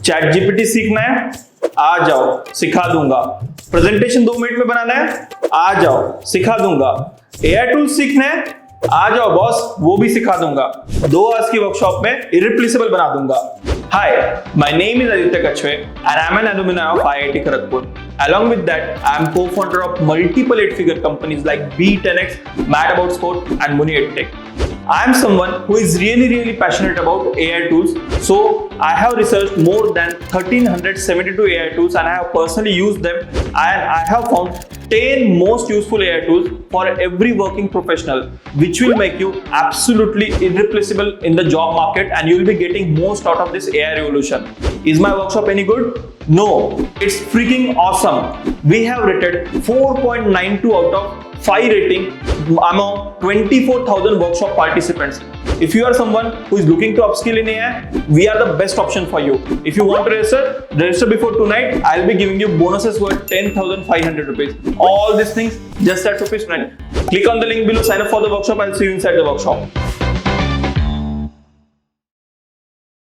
Chat GPT सीखना है, आ जाओ सिखा दूंगा। प्रेजेंटेशन 2 मिनट में बनाना है, आ जाओ सिखा दूंगा। एआई टूल्स सीखना है, आ जाओ बॉस, वो भी सिखा दूंगा। 2 आवर्स की वर्कशॉप में इररिप्लेसेबल बना दूंगा। Hi, my name is Aditya Kachwe and I am an alumni of IIT Kharagpur. Along with that, I am co-founder of multiple 8-figure companies like B10X, Mad About Sport and Muni EdTech. I am someone who is really passionate about AI tools. So I have researched more than 1372 AI tools and I have personally used them, and I have found 10 most useful AI tools for every working professional, which will make you absolutely irreplaceable in the job market and you will be getting most out of this AI revolution. Is my workshop any good? No, it's freaking awesome. We have rated 4.92 out of 5 rating among 24,000 workshop participants. If you are someone who is looking to upskill in AI, we are the best option for you. If you want to register before tonight. I'll be giving you bonuses worth 10,500 rupees. All these things just at rupees 20. Click on the link below, sign up for the workshop. I'll see you inside the workshop.